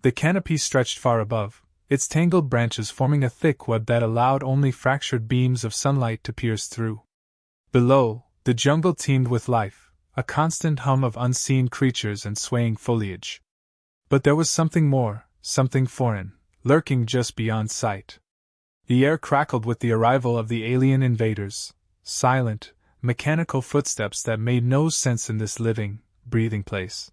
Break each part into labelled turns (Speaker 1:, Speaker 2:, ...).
Speaker 1: The canopy stretched far above, its tangled branches forming a thick web that allowed only fractured beams of sunlight to pierce through. Below, the jungle teemed with life, a constant hum of unseen creatures and swaying foliage. But there was something more, something foreign, lurking just beyond sight. The air crackled with the arrival of the alien invaders, silent, mechanical footsteps that made no sense in this living, breathing place.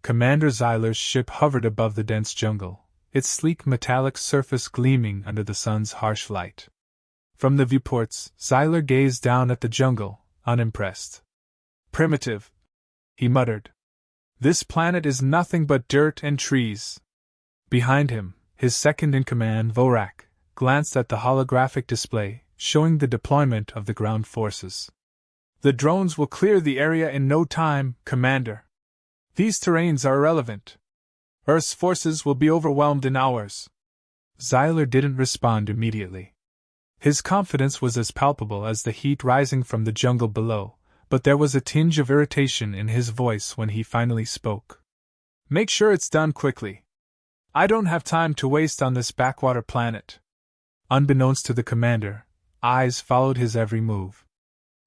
Speaker 1: Commander Zyler's ship hovered above the dense jungle, its sleek metallic surface gleaming under the sun's harsh light. From the viewports, Zyler gazed down at the jungle, unimpressed. "Primitive," he muttered. "This planet is nothing but dirt and trees." Behind him, his second-in-command, Vorak, glanced at the holographic display, showing the deployment of the ground forces. "The drones will clear the area in no time, Commander. These terrains are irrelevant. Earth's forces will be overwhelmed in hours." Zyler didn't respond immediately. His confidence was as palpable as the heat rising from the jungle below, but there was a tinge of irritation in his voice when he finally spoke. "Make sure it's done quickly. I don't have time to waste on this backwater planet." Unbeknownst to the commander, eyes followed his every move.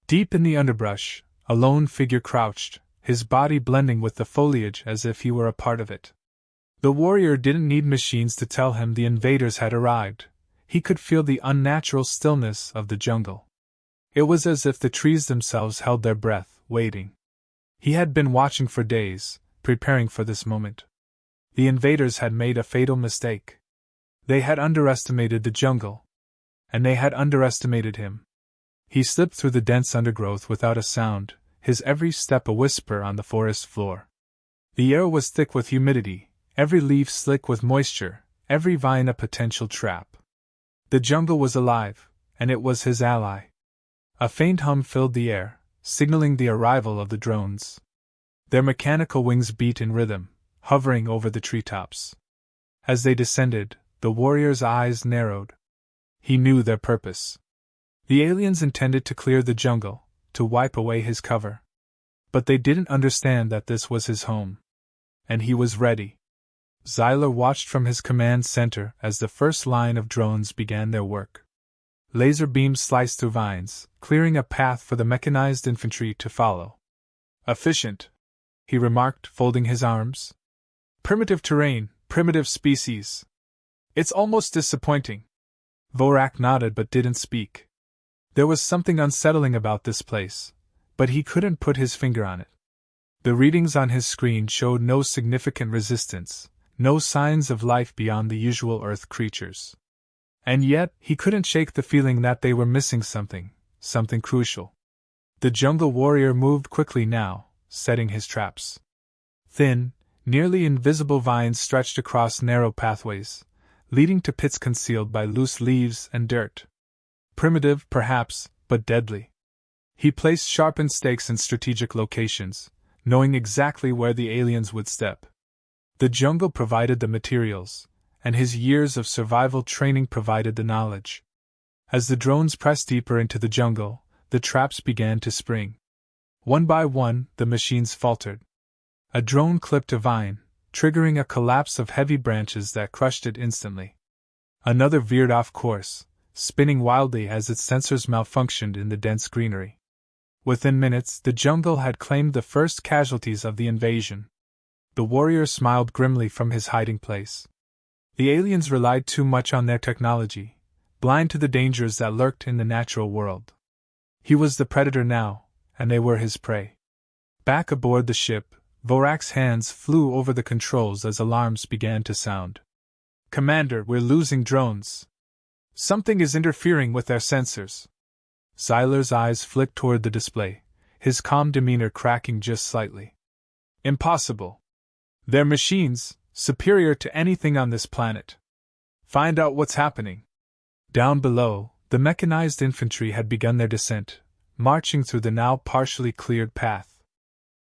Speaker 1: Deep in the underbrush, a lone figure crouched, his body blending with the foliage as if he were a part of it. The warrior didn't need machines to tell him the invaders had arrived. He could feel the unnatural stillness of the jungle. It was as if the trees themselves held their breath, waiting. He had been watching for days, preparing for this moment. The invaders had made a fatal mistake. They had underestimated the jungle. And they had underestimated him. He slipped through the dense undergrowth without a sound, his every step a whisper on the forest floor. The air was thick with humidity, every leaf slick with moisture, every vine a potential trap. The jungle was alive, and it was his ally. A faint hum filled the air, signaling the arrival of the drones. Their mechanical wings beat in rhythm, hovering over the treetops. As they descended, the warrior's eyes narrowed. He knew their purpose. The aliens intended to clear the jungle, to wipe away his cover. But they didn't understand that this was his home. And he was ready. Zyler watched from his command center as the first line of drones began their work. Laser beams sliced through vines, clearing a path for the mechanized infantry to follow. "Efficient," he remarked, folding his arms. "Primitive terrain, primitive species. It's almost disappointing." Vorak nodded but didn't speak. There was something unsettling about this place, but he couldn't put his finger on it. The readings on his screen showed no significant resistance, no signs of life beyond the usual Earth creatures. And yet, he couldn't shake the feeling that they were missing something, something crucial. The jungle warrior moved quickly now, setting his traps. Thin, nearly invisible vines stretched across narrow pathways, leading to pits concealed by loose leaves and dirt. Primitive, perhaps, but deadly. He placed sharpened stakes in strategic locations, knowing exactly where the aliens would step. The jungle provided the materials, and his years of survival training provided the knowledge. As the drones pressed deeper into the jungle, the traps began to spring. One by one, the machines faltered. A drone clipped a vine, triggering a collapse of heavy branches that crushed it instantly. Another veered off course, spinning wildly as its sensors malfunctioned in the dense greenery. Within minutes, the jungle had claimed the first casualties of the invasion. The warrior smiled grimly from his hiding place. The aliens relied too much on their technology, blind to the dangers that lurked in the natural world. He was the predator now, and they were his prey. Back aboard the ship, Vorak's hands flew over the controls as alarms began to sound. "Commander, we're losing drones. Something is interfering with their sensors." Zyler's eyes flicked toward the display, his calm demeanor cracking just slightly. "Impossible. They're machines, superior to anything on this planet. Find out what's happening." Down below, the mechanized infantry had begun their descent, marching through the now partially cleared path.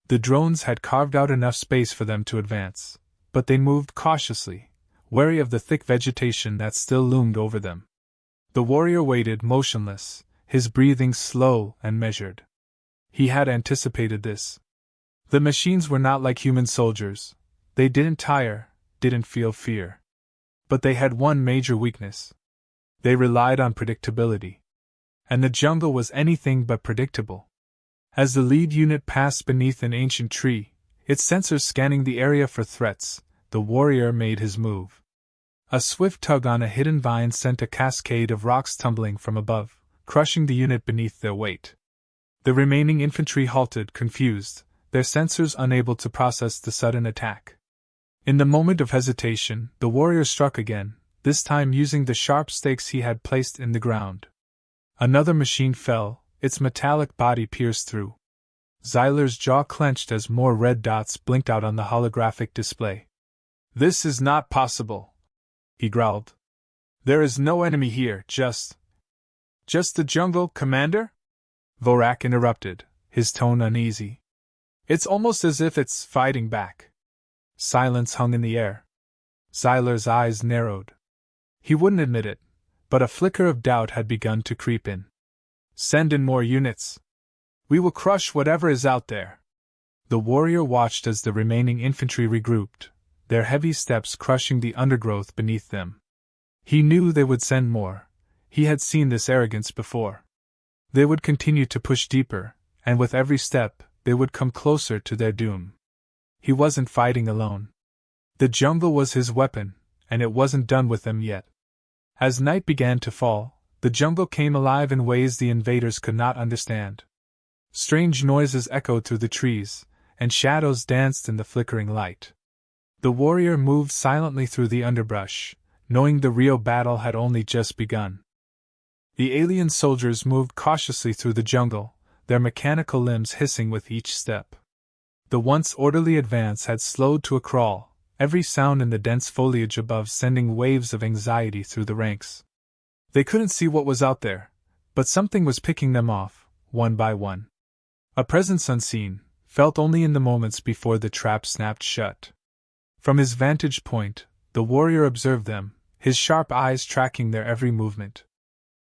Speaker 1: The drones had carved out enough space for them to advance, but they moved cautiously, wary of the thick vegetation that still loomed over them. The warrior waited motionless, his breathing slow and measured. He had anticipated this. The machines were not like human soldiers. They didn't tire, didn't feel fear. But they had one major weakness. They relied on predictability. And the jungle was anything but predictable. As the lead unit passed beneath an ancient tree, its sensors scanning the area for threats, the warrior made his move. A swift tug on a hidden vine sent a cascade of rocks tumbling from above, crushing the unit beneath their weight. The remaining infantry halted, confused, their sensors unable to process the sudden attack. In the moment of hesitation, the warrior struck again, this time using the sharp stakes he had placed in the ground. Another machine fell, its metallic body pierced through. Zyler's jaw clenched as more red dots blinked out on the holographic display. "This is not possible," he growled. "There is no enemy here, just the jungle, Commander?" Vorak interrupted, his tone uneasy. "It's almost as if it's fighting back." Silence hung in the air. Zyler's eyes narrowed. He wouldn't admit it, but a flicker of doubt had begun to creep in. "Send in more units. We will crush whatever is out there." The warrior watched as the remaining infantry regrouped, their heavy steps crushing the undergrowth beneath them. He knew they would send more. He had seen this arrogance before. They would continue to push deeper, and with every step, they would come closer to their doom. He wasn't fighting alone. The jungle was his weapon, and it wasn't done with them yet. As night began to fall, the jungle came alive in ways the invaders could not understand. Strange noises echoed through the trees, and shadows danced in the flickering light. The warrior moved silently through the underbrush, knowing the real battle had only just begun. The alien soldiers moved cautiously through the jungle, their mechanical limbs hissing with each step. The once orderly advance had slowed to a crawl, every sound in the dense foliage above sending waves of anxiety through the ranks. They couldn't see what was out there, but something was picking them off, one by one. A presence unseen, felt only in the moments before the trap snapped shut. From his vantage point, the warrior observed them, his sharp eyes tracking their every movement.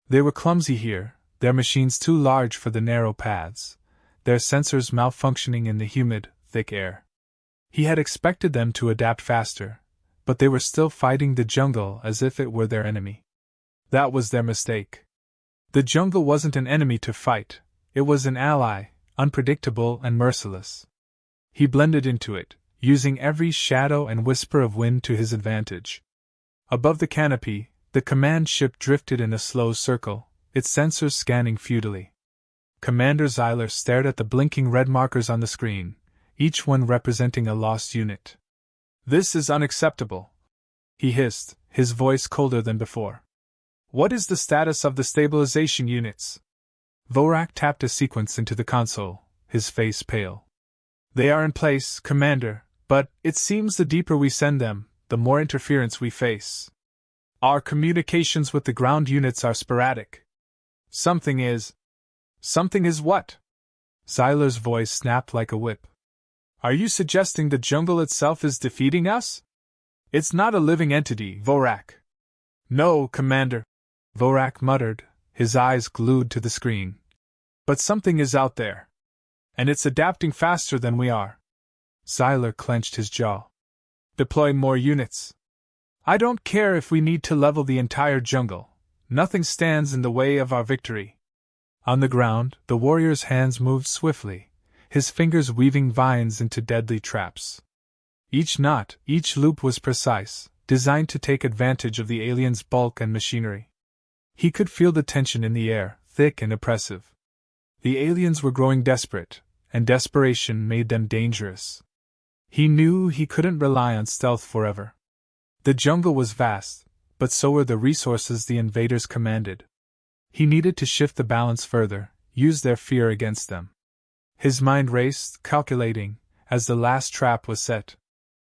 Speaker 1: They were clumsy here, their machines too large for the narrow paths, their sensors malfunctioning in the humid, thick air. He had expected them to adapt faster, but they were still fighting the jungle as if it were their enemy. That was their mistake. The jungle wasn't an enemy to fight, it was an ally, unpredictable and merciless. He blended into it, using every shadow and whisper of wind to his advantage. Above the canopy, the command ship drifted in a slow circle, its sensors scanning futilely. Commander Zyler stared at the blinking red markers on the screen, each one representing a lost unit. "This is unacceptable," he hissed, his voice colder than before. "What is the status of the stabilization units?" Vorak tapped a sequence into the console, his face pale. "They are in place, Commander, but it seems the deeper we send them, the more interference we face. Our communications with the ground units are sporadic. Something is what?" Zyler's voice snapped like a whip. "Are you suggesting the jungle itself is defeating us? It's not a living entity, Vorak." "No, Commander," Vorak muttered, his eyes glued to the screen. "But something is out there. And it's adapting faster than we are." Zyler clenched his jaw. "Deploy more units. I don't care if we need to level the entire jungle. Nothing stands in the way of our victory." On the ground, the warrior's hands moved swiftly, his fingers weaving vines into deadly traps. Each knot, each loop was precise, designed to take advantage of the alien's bulk and machinery. He could feel the tension in the air, thick and oppressive. The aliens were growing desperate, and desperation made them dangerous. He knew he couldn't rely on stealth forever. The jungle was vast, but so were the resources the invaders commanded. He needed to shift the balance further, use their fear against them. His mind raced, calculating, as the last trap was set.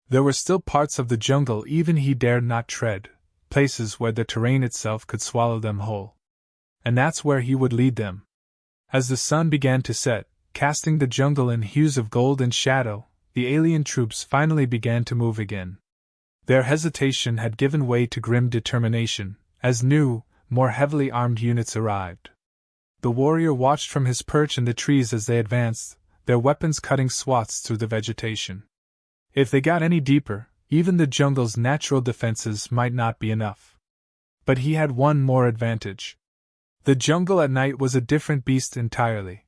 Speaker 1: There were still parts of the jungle even he dared not tread, places where the terrain itself could swallow them whole. And that's where he would lead them. As the sun began to set, casting the jungle in hues of gold and shadow, the alien troops finally began to move again. Their hesitation had given way to grim determination, as new, more heavily armed units arrived. The warrior watched from his perch in the trees as they advanced, their weapons cutting swaths through the vegetation. If they got any deeper, Even the jungle's natural defenses might not be enough. But he had one more advantage. The jungle at night was a different beast entirely.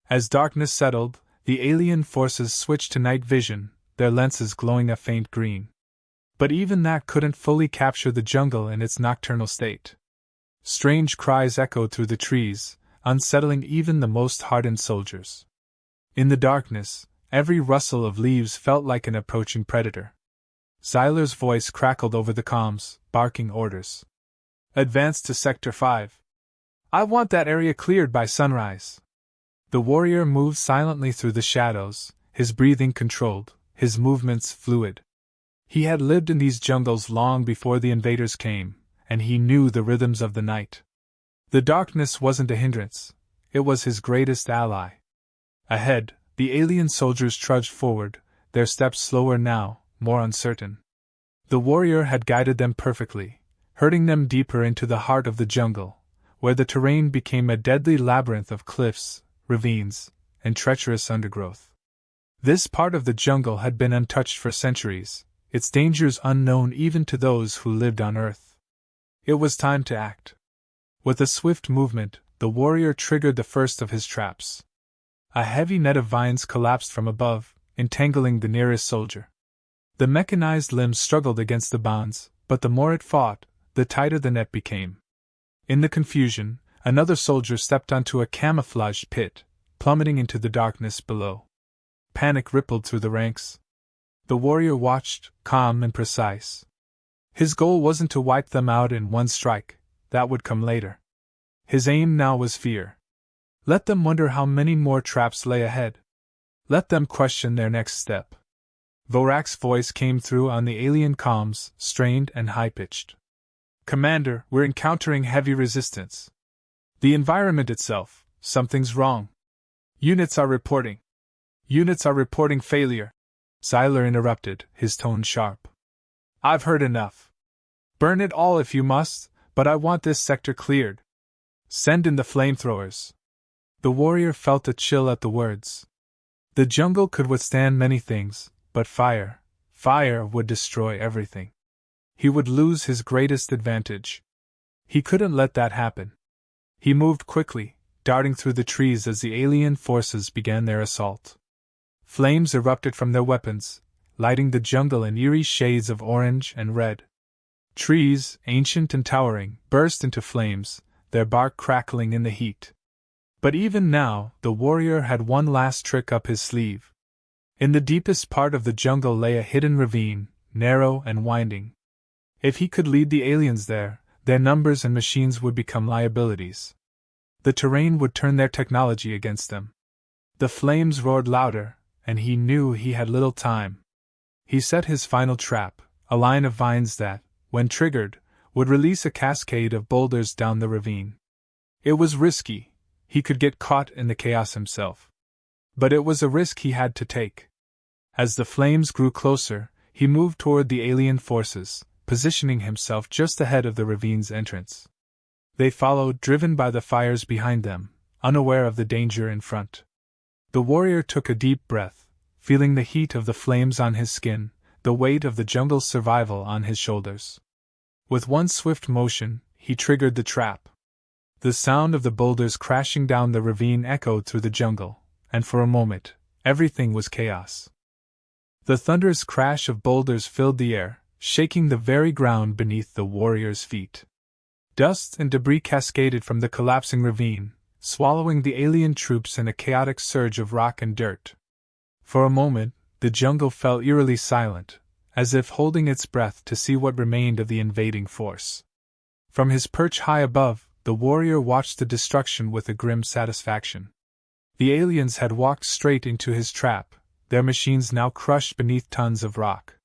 Speaker 1: As darkness settled, the alien forces switched to night vision, their lenses glowing a faint green. But even that couldn't fully capture the jungle in its nocturnal state. Strange cries echoed through the trees, unsettling even the most hardened soldiers. In the darkness, every rustle of leaves felt like an approaching predator. Zyler's voice crackled over the comms, barking orders. Advance to Sector 5. I want that area cleared by sunrise. The warrior moved silently through the shadows, his breathing controlled, his movements fluid. He had lived in these jungles long before the invaders came, and he knew the rhythms of the night. The darkness wasn't a hindrance, it was his greatest ally. Ahead, the alien soldiers trudged forward, their steps slower now, more uncertain. The warrior had guided them perfectly, herding them deeper into the heart of the jungle, where the terrain became a deadly labyrinth of cliffs, ravines, and treacherous undergrowth. This part of the jungle had been untouched for centuries, its dangers unknown even to those who lived on Earth. It was time to act. With a swift movement, the warrior triggered the first of his traps. A heavy net of vines collapsed from above, entangling the nearest soldier. The mechanized limbs struggled against the bonds, but the more it fought, the tighter the net became. In the confusion, another soldier stepped onto a camouflaged pit, plummeting into the darkness below. Panic rippled through the ranks. The warrior watched, calm and precise. His goal wasn't to wipe them out in one strike, that would come later. His aim now was fear. Let them wonder how many more traps lay ahead. Let them question their next step. Vorak's voice came through on the alien comms, strained and high-pitched. Commander, we're encountering heavy resistance. The environment itself, something's wrong. Units are reporting failure. Zyler interrupted, his tone sharp. I've heard enough. Burn it all if you must, but I want this sector cleared. Send in the flamethrowers. The warrior felt a chill at the words. The jungle could withstand many things, but fire would destroy everything. He would lose his greatest advantage. He couldn't let that happen. He moved quickly, darting through the trees as the alien forces began their assault. Flames erupted from their weapons, lighting the jungle in eerie shades of orange and red. Trees, ancient and towering, burst into flames, their bark crackling in the heat. But even now, the warrior had one last trick up his sleeve. In the deepest part of the jungle lay a hidden ravine, narrow and winding. If he could lead the aliens there, their numbers and machines would become liabilities. The terrain would turn their technology against them. The flames roared louder, and he knew he had little time. He set his final trap, a line of vines that, when triggered, would release a cascade of boulders down the ravine. It was risky, he could get caught in the chaos himself. But it was a risk he had to take. As the flames grew closer, he moved toward the alien forces, positioning himself just ahead of the ravine's entrance. They followed, driven by the fires behind them, unaware of the danger in front. The warrior took a deep breath, feeling the heat of the flames on his skin, the weight of the jungle's survival on his shoulders. With one swift motion, he triggered the trap. The sound of the boulders crashing down the ravine echoed through the jungle, and for a moment, everything was chaos. The thunderous crash of boulders filled the air, shaking the very ground beneath the warrior's feet. Dust and debris cascaded from the collapsing ravine, swallowing the alien troops in a chaotic surge of rock and dirt. For a moment, the jungle fell eerily silent, as if holding its breath to see what remained of the invading force. From his perch high above, the warrior watched the destruction with a grim satisfaction. The aliens had walked straight into his trap, their machines now crushed beneath tons of rock.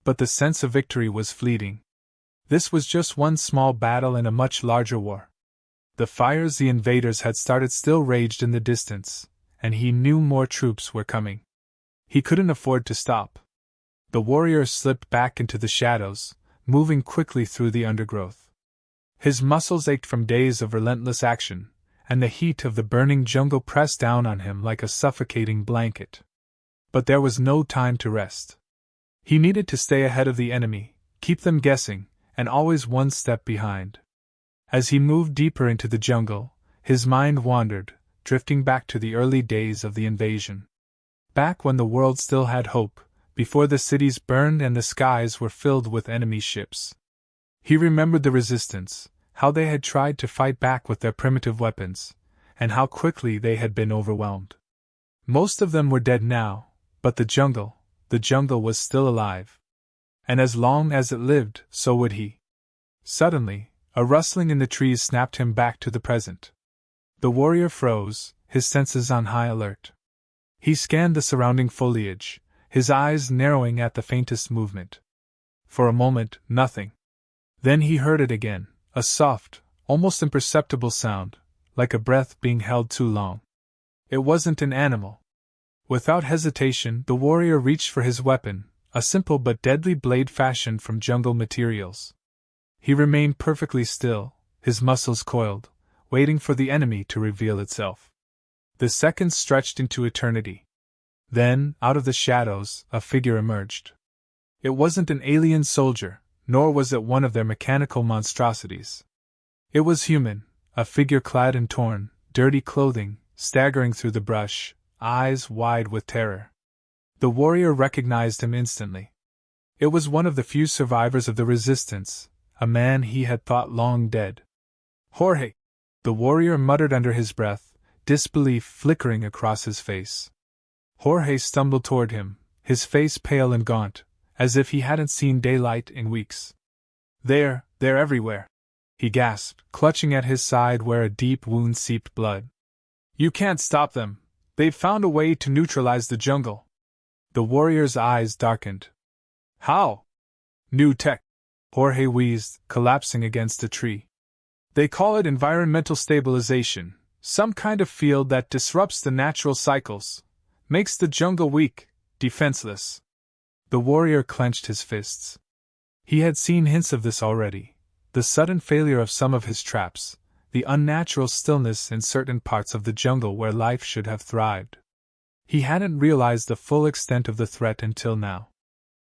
Speaker 1: But the sense of victory was fleeting. This was just one small battle in a much larger war. The fires the invaders had started still raged in the distance, and he knew more troops were coming. He couldn't afford to stop. The warrior slipped back into the shadows, moving quickly through the undergrowth. His muscles ached from days of relentless action, and the heat of the burning jungle pressed down on him like a suffocating blanket. But there was no time to rest. He needed to stay ahead of the enemy, keep them guessing, and always one step behind. As he moved deeper into the jungle, his mind wandered, drifting back to the early days of the invasion. Back when the world still had hope, before the cities burned and the skies were filled with enemy ships. He remembered the resistance, how they had tried to fight back with their primitive weapons, and how quickly they had been overwhelmed. Most of them were dead now, but the jungle was still alive. And as long as it lived, so would he. Suddenly, a rustling in the trees snapped him back to the present. The warrior froze, his senses on high alert. He scanned the surrounding foliage, his eyes narrowing at the faintest movement. For a moment, nothing. Then he heard it again, a soft, almost imperceptible sound, like a breath being held too long. It wasn't an animal. Without hesitation, the warrior reached for his weapon, a simple but deadly blade fashioned from jungle materials. He remained perfectly still, his muscles coiled, waiting for the enemy to reveal itself. The seconds stretched into eternity. Then, out of the shadows, a figure emerged. It wasn't an alien soldier, nor was it one of their mechanical monstrosities. It was human, a figure clad in torn, dirty clothing, staggering through the brush, eyes wide with terror. The warrior recognized him instantly. It was one of the few survivors of the resistance, a man he had thought long dead. "Jorge!" the warrior muttered under his breath, disbelief flickering across his face. Jorge stumbled toward him, his face pale and gaunt, as if he hadn't seen daylight in weeks. They're everywhere," he gasped, clutching at his side where a deep wound seeped blood. "You can't stop them. They've found a way to neutralize the jungle." The warrior's eyes darkened. "How?" "New tech," Jorge wheezed, collapsing against a tree. "They call it environmental stabilization, some kind of field that disrupts the natural cycles, makes the jungle weak, defenseless." The warrior clenched his fists. He had seen hints of this already, the sudden failure of some of his traps, the unnatural stillness in certain parts of the jungle where life should have thrived. He hadn't realized the full extent of the threat until now.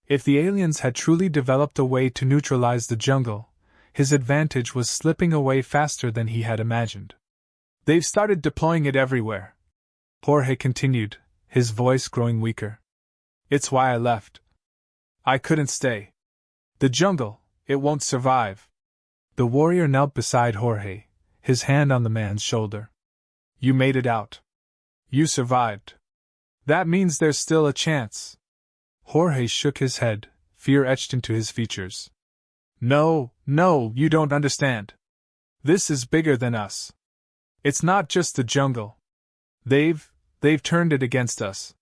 Speaker 1: If the aliens had truly developed a way to neutralize the jungle, his advantage was slipping away faster than he had imagined. "They've started deploying it everywhere," Jorge continued, his voice growing weaker. "It's why I left. I couldn't stay. The jungle, it won't survive." The warrior knelt beside Jorge, his hand on the man's shoulder. "You made it out. You survived. That means there's still a chance." Jorge shook his head, fear etched into his features. No, you don't understand. This is bigger than us. It's not just the jungle. They've turned it against us."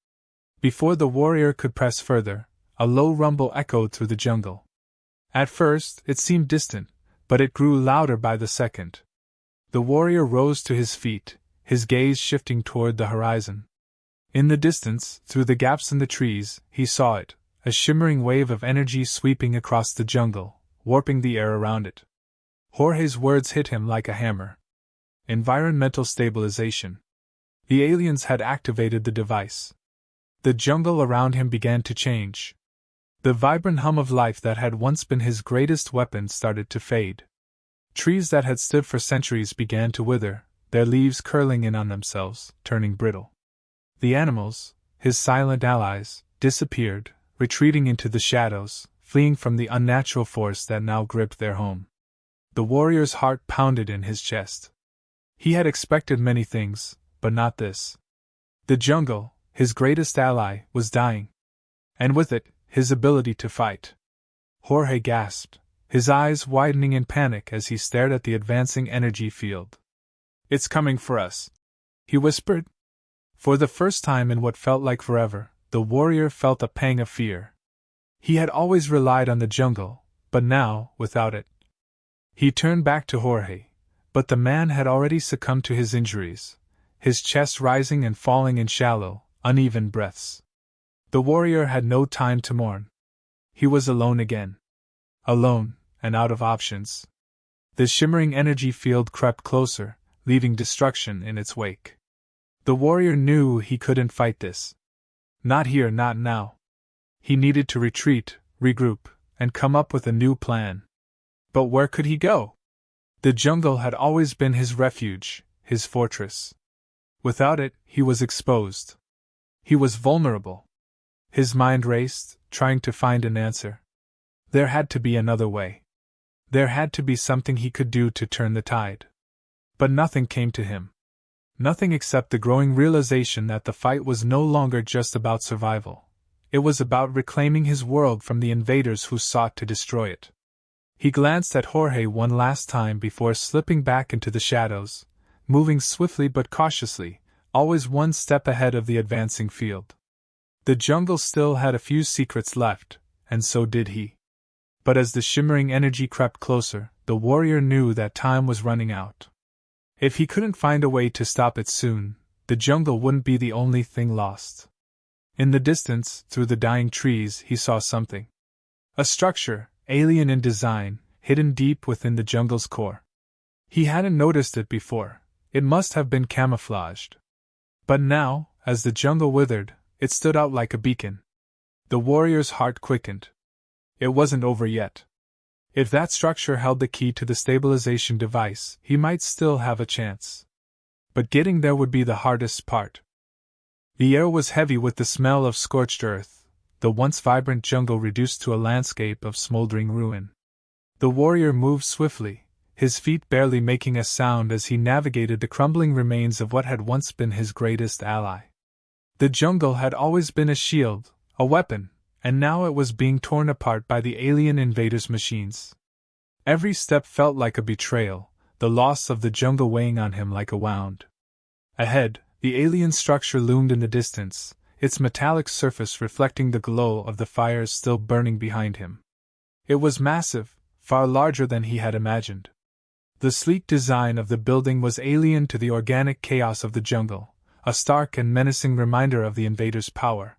Speaker 1: Before the warrior could press further, a low rumble echoed through the jungle. At first, it seemed distant, but it grew louder by the second. The warrior rose to his feet, his gaze shifting toward the horizon. In the distance, through the gaps in the trees, he saw it, a shimmering wave of energy sweeping across the jungle, warping the air around it. Jorge's words hit him like a hammer. Environmental stabilization. The aliens had activated the device. The jungle around him began to change. The vibrant hum of life that had once been his greatest weapon started to fade. Trees that had stood for centuries began to wither, their leaves curling in on themselves, turning brittle. The animals, his silent allies, disappeared, retreating into the shadows, fleeing from the unnatural force that now gripped their home. The warrior's heart pounded in his chest. He had expected many things, but not this. The jungle, his greatest ally, was dying. And with it, his ability to fight. Jorge gasped, his eyes widening in panic as he stared at the advancing energy field. "It's coming for us," he whispered. For the first time in what felt like forever, the warrior felt a pang of fear. He had always relied on the jungle, but now, without it. He turned back to Jorge, but the man had already succumbed to his injuries, his chest rising and falling in shallow, uneven breaths. The warrior had no time to mourn. He was alone again. Alone, and out of options. The shimmering energy field crept closer, leaving destruction in its wake. The warrior knew he couldn't fight this. Not here, not now. He needed to retreat, regroup, and come up with a new plan. But where could he go? The jungle had always been his refuge, his fortress. Without it, he was exposed. He was vulnerable. His mind raced, trying to find an answer. There had to be another way. There had to be something he could do to turn the tide. But nothing came to him. Nothing except the growing realization that the fight was no longer just about survival. It was about reclaiming his world from the invaders who sought to destroy it. He glanced at Jorge one last time before slipping back into the shadows, moving swiftly but cautiously, always one step ahead of the advancing field. The jungle still had a few secrets left, and so did he. But as the shimmering energy crept closer, the warrior knew that time was running out. If he couldn't find a way to stop it soon, the jungle wouldn't be the only thing lost. In the distance, through the dying trees, he saw something. A structure, alien in design, hidden deep within the jungle's core. He hadn't noticed it before. It must have been camouflaged. But now, as the jungle withered, it stood out like a beacon. The warrior's heart quickened. It wasn't over yet. If that structure held the key to the stabilization device, he might still have a chance. But getting there would be the hardest part. The air was heavy with the smell of scorched earth, the once vibrant jungle reduced to a landscape of smoldering ruin. The warrior moved swiftly, his feet barely making a sound as he navigated the crumbling remains of what had once been his greatest ally. The jungle had always been a shield, a weapon, and now it was being torn apart by the alien invaders' machines. Every step felt like a betrayal, the loss of the jungle weighing on him like a wound. Ahead, the alien structure loomed in the distance, its metallic surface reflecting the glow of the fires still burning behind him. It was massive, far larger than he had imagined. The sleek design of the building was alien to the organic chaos of the jungle, a stark and menacing reminder of the invaders' power.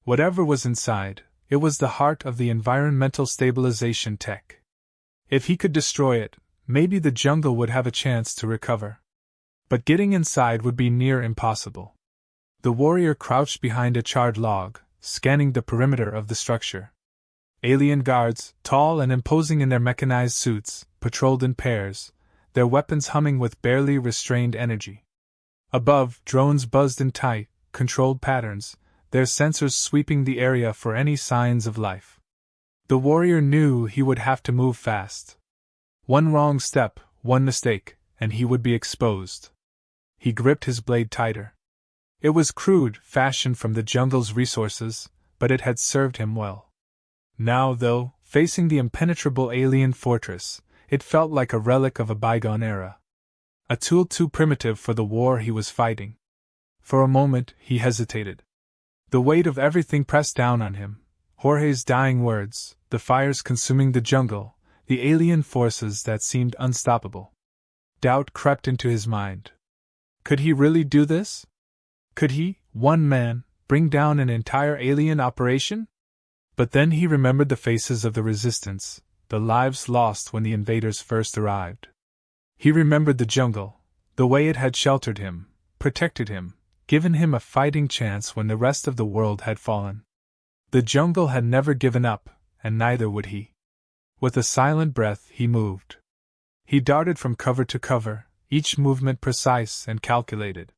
Speaker 1: Whatever was inside, it was the heart of the environmental stabilization tech. If he could destroy it, maybe the jungle would have a chance to recover. But getting inside would be near impossible. The warrior crouched behind a charred log, scanning the perimeter of the structure. Alien guards, tall and imposing in their mechanized suits, patrolled in pairs, their weapons humming with barely restrained energy. Above, drones buzzed in tight, controlled patterns, their sensors sweeping the area for any signs of life. The warrior knew he would have to move fast. One wrong step, one mistake, and he would be exposed. He gripped his blade tighter. It was crude, fashioned from the jungle's resources, but it had served him well. Now, though, facing the impenetrable alien fortress, it felt like a relic of a bygone era. A tool too primitive for the war he was fighting. For a moment, he hesitated. The weight of everything pressed down on him. Jorge's dying words, the fires consuming the jungle, the alien forces that seemed unstoppable. Doubt crept into his mind. Could he really do this? Could he, one man, bring down an entire alien operation? But then he remembered the faces of the resistance, the lives lost when the invaders first arrived. He remembered the jungle, the way it had sheltered him, protected him, given him a fighting chance when the rest of the world had fallen. The jungle had never given up, and neither would he. With a silent breath, he moved. He darted from cover to cover, each movement precise and calculated.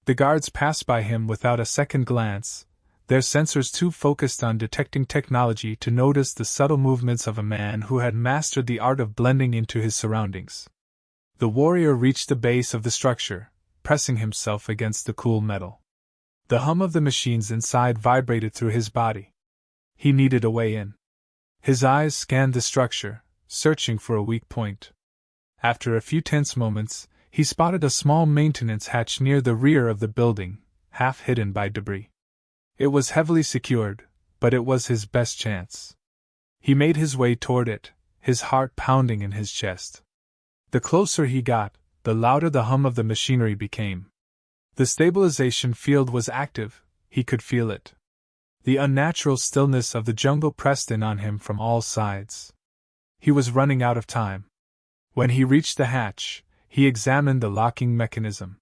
Speaker 1: The guards passed by him without a second glance, their sensors too focused on detecting technology to notice the subtle movements of a man who had mastered the art of blending into his surroundings. The warrior reached the base of the structure, pressing himself against the cool metal. The hum of the machines inside vibrated through his body. He needed a way in. His eyes scanned the structure, searching for a weak point. After a few tense moments, he spotted a small maintenance hatch near the rear of the building, half hidden by debris. It was heavily secured, but it was his best chance. He made his way toward it, his heart pounding in his chest. The closer he got, the louder the hum of the machinery became. The stabilization field was active, he could feel it. The unnatural stillness of the jungle pressed in on him from all sides. He was running out of time. When he reached the hatch, he examined the locking mechanism.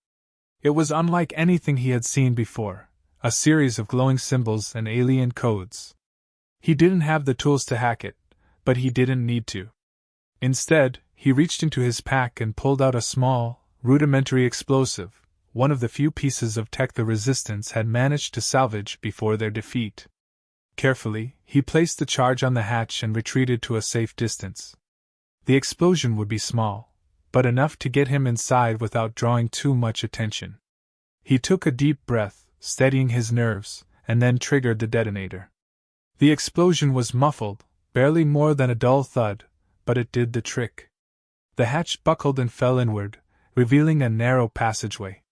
Speaker 1: It was unlike anything he had seen before, a series of glowing symbols and alien codes. He didn't have the tools to hack it, but he didn't need to. Instead, he reached into his pack and pulled out a small, rudimentary explosive, one of the few pieces of tech the Resistance had managed to salvage before their defeat. Carefully, he placed the charge on the hatch and retreated to a safe distance. The explosion would be small, but enough to get him inside without drawing too much attention. He took a deep breath, steadying his nerves, and then triggered the detonator. The explosion was muffled, barely more than a dull thud, but it did the trick. The hatch buckled and fell inward, revealing a narrow passageway.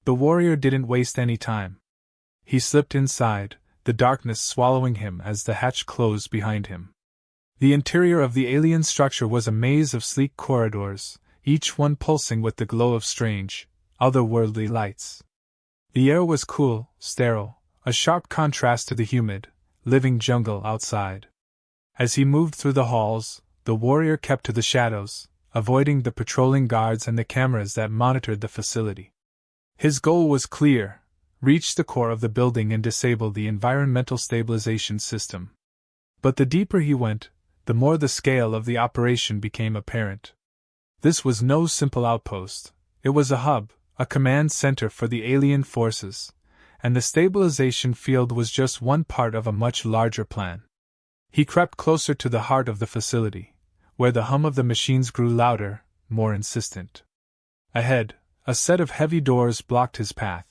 Speaker 1: The warrior didn't waste any time. He slipped inside, the darkness swallowing him as the hatch closed behind him. The interior of the alien structure was a maze of sleek corridors, each one pulsing with the glow of strange, otherworldly lights. The air was cool, sterile, a sharp contrast to the humid, living jungle outside. As he moved through the halls, the warrior kept to the shadows, avoiding the patrolling guards and the cameras that monitored the facility. His goal was clear: reach the core of the building and disable the environmental stabilization system. But the deeper he went, the more the scale of the operation became apparent. This was no simple outpost. It was a hub, a command center for the alien forces, and the stabilization field was just one part of a much larger plan. He crept closer to the heart of the facility, where the hum of the machines grew louder, more insistent. Ahead, a set of heavy doors blocked his path.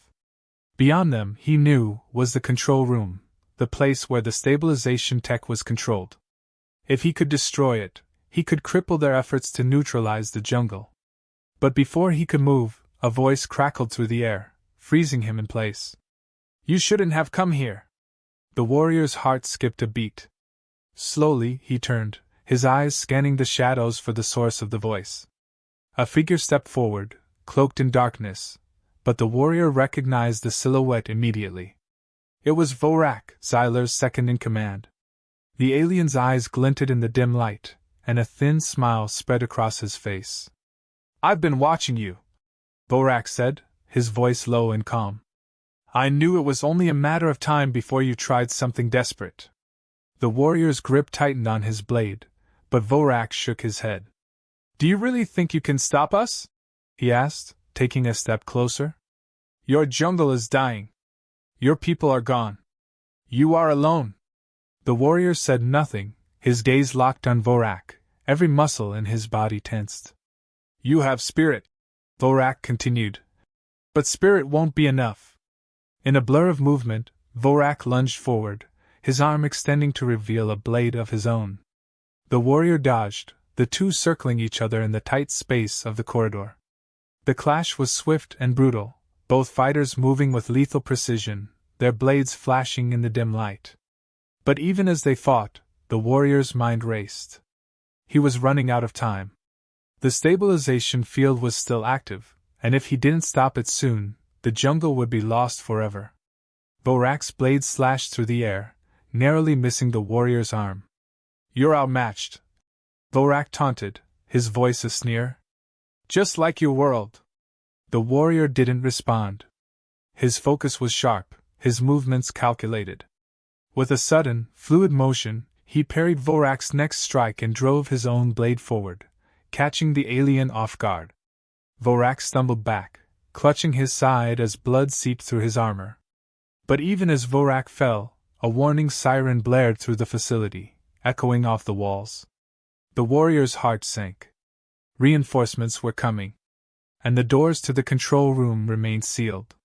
Speaker 1: Beyond them, he knew, was the control room, the place where the stabilization tech was controlled. If he could destroy it, he could cripple their efforts to neutralize the jungle. But before he could move, a voice crackled through the air, freezing him in place. "You shouldn't have come here." The warrior's heart skipped a beat. Slowly, he turned, his eyes scanning the shadows for the source of the voice. A figure stepped forward, cloaked in darkness, but the warrior recognized the silhouette immediately. It was Vorak, Zyler's second-in-command. The alien's eyes glinted in the dim light, and a thin smile spread across his face. "I've been watching you," Vorak said, his voice low and calm. "I knew it was only a matter of time before you tried something desperate." The warrior's grip tightened on his blade, but Vorak shook his head. "Do you really think you can stop us?" he asked, taking a step closer. "Your jungle is dying. Your people are gone. You are alone." The warrior said nothing, his gaze locked on Vorak, every muscle in his body tensed. "You have spirit," Vorak continued. "But spirit won't be enough." In a blur of movement, Vorak lunged forward, his arm extending to reveal a blade of his own. The warrior dodged, the two circling each other in the tight space of the corridor. The clash was swift and brutal, both fighters moving with lethal precision, their blades flashing in the dim light. But even as they fought, the warrior's mind raced. He was running out of time. The stabilization field was still active, and if he didn't stop it soon, the jungle would be lost forever. Vorak's blade slashed through the air, narrowly missing the warrior's arm. "You're outmatched," Vorak taunted, his voice a sneer. "Just like your world." The warrior didn't respond. His focus was sharp, his movements calculated. With a sudden, fluid motion, he parried Vorak's next strike and drove his own blade forward, catching the alien off guard. Vorak stumbled back, clutching his side as blood seeped through his armor. But even as Vorak fell, a warning siren blared through the facility, echoing off the walls. The warrior's heart sank. Reinforcements were coming. And the doors to the control room remained sealed.